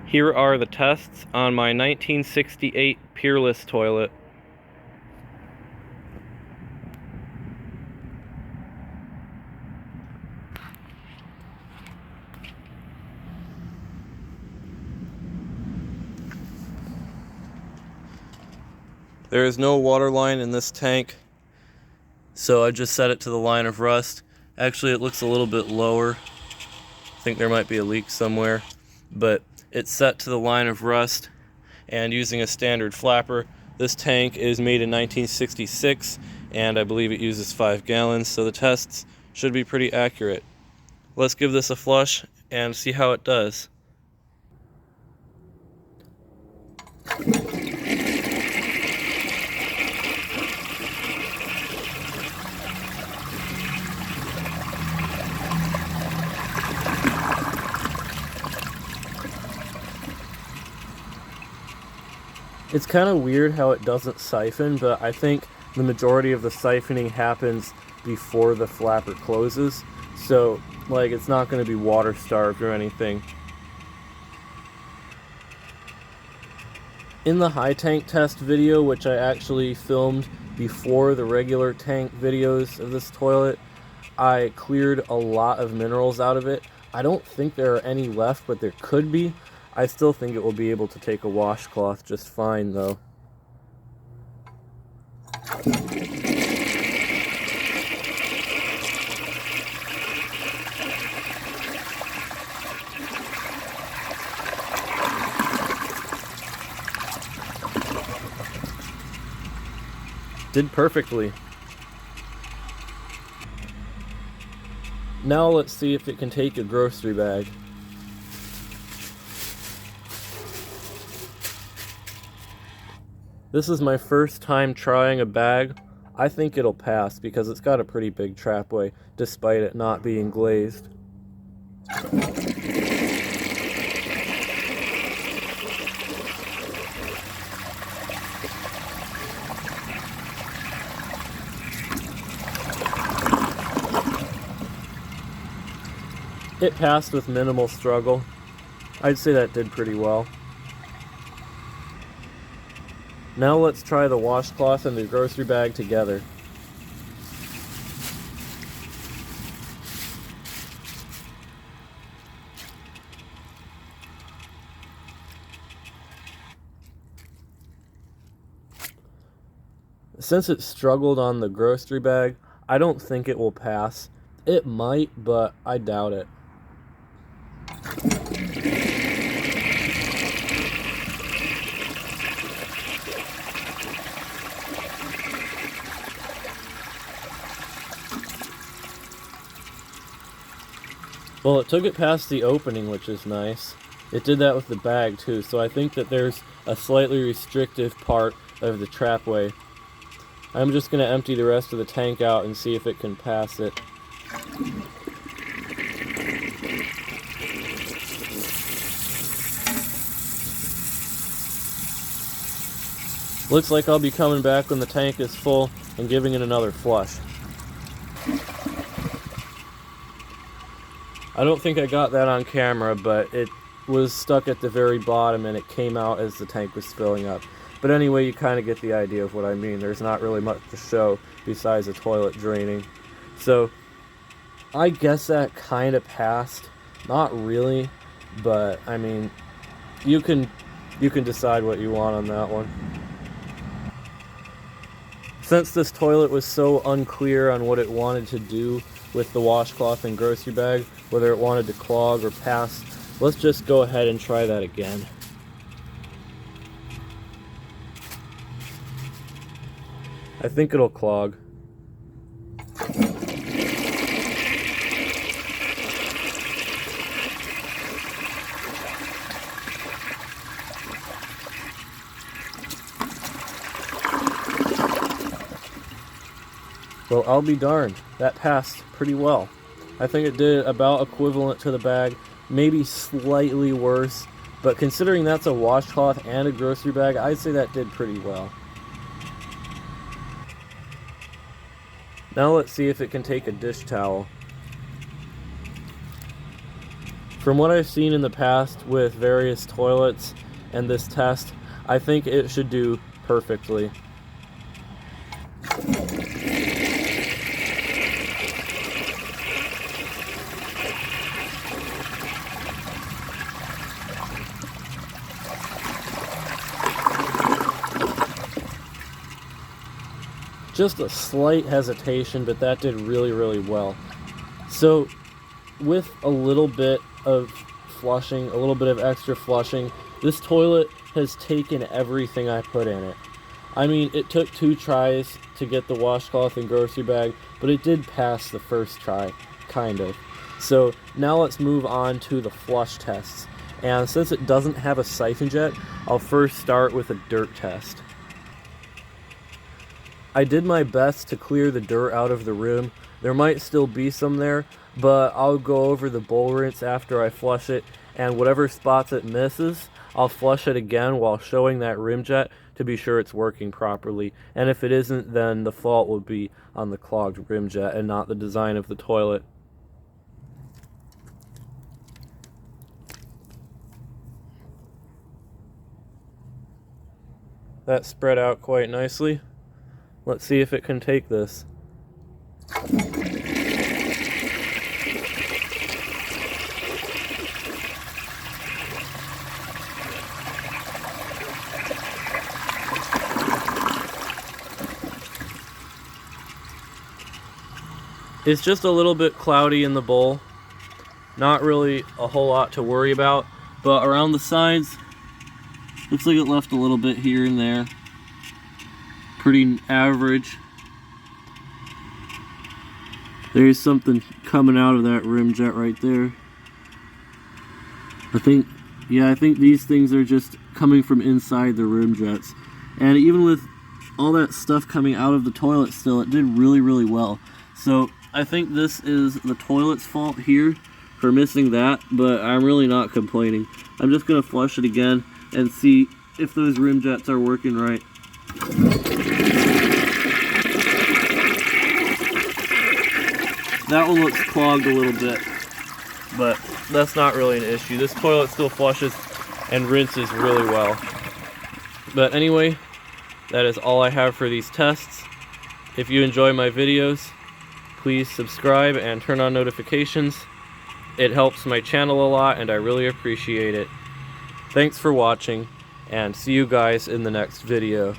Here are the tests on my 1968 Peerless toilet. There is no water line in this tank, so I just set it to the line of rust. Actually, it looks a little bit lower. I think there might be a leak somewhere, but it's set to the line of rust, and using a standard flapper. This tank is made in 1966, and I believe it uses 5 gallons, so the tests should be pretty accurate. Let's give this a flush and see how it does. It's kind of weird how it doesn't siphon, but I think the majority of the siphoning happens before the flapper closes, so like it's not going to be water starved or anything. In the high tank test video, which I actually filmed before the regular tank videos of this toilet, I cleared a lot of minerals out of it. I don't think there are any left, but there could be. I still think it will be able to take a washcloth just fine, though. Did perfectly. Now let's see if it can take a grocery bag. This is my first time trying a bag. I think it'll pass because it's got a pretty big trapway, despite it not being glazed. It passed with minimal struggle. I'd say that did pretty well. Now let's try the washcloth and the grocery bag together. Since it struggled on the grocery bag, I don't think it will pass. It might, but I doubt it. Well, it took it past the opening, which is nice. It did that with the bag too, so I think that there's a slightly restrictive part of the trapway. I'm just going to empty the rest of the tank out and see if it can pass it. Looks like I'll be coming back when the tank is full and giving it another flush. I don't think I got that on camera, but it was stuck at the very bottom and it came out as the tank was filling up. But anyway, you kind of get the idea of what I mean. There's not really much to show besides the toilet draining. So, I guess that kind of passed. Not really, but I mean, you can decide what you want on that one. Since this toilet was so unclear on what it wanted to do with the washcloth and grocery bag, whether it wanted to clog or pass, let's just go ahead and try that again. I think it'll clog. Well, I'll be darned. That passed pretty well. I think it did about equivalent to the bag, maybe slightly worse, but considering that's a washcloth and a grocery bag, I'd say that did pretty well. Now let's see if it can take a dish towel. From what I've seen in the past with various toilets and this test, I think it should do perfectly. Just a slight hesitation, but that did really, really well. So with a little bit of flushing, a little bit of extra flushing, this toilet has taken everything I put in it. I mean, it took 2 tries to get the washcloth and grocery bag, but it did pass the first try, kind of. So now let's move on to the flush tests. And since it doesn't have a siphon jet, I'll first start with a dirt test. I did my best to clear the dirt out of the room. There might still be some there, but I'll go over the bowl rinse after I flush it, and whatever spots it misses, I'll flush it again while showing that rim jet to be sure it's working properly. And if it isn't, then the fault will be on the clogged rim jet and not the design of the toilet. That spread out quite nicely. Let's see if it can take this. It's just a little bit cloudy in the bowl. Not really a whole lot to worry about, but around the sides, looks like it left a little bit here and there. Pretty average. There's something coming out of that rim jet right there. I think these things are just coming from inside the rim jets. And even with all that stuff coming out of the toilet still, it did really, really well. So I think this is the toilet's fault here for missing that, but I'm really not complaining. I'm just gonna flush it again and see if those rim jets are working right. That one looks clogged a little bit, but that's not really an issue. This toilet still flushes and rinses really well. But anyway, that is all I have for these tests. If you enjoy my videos, please subscribe and turn on notifications. It helps my channel a lot and I really appreciate it. Thanks for watching, and see you guys in the next video.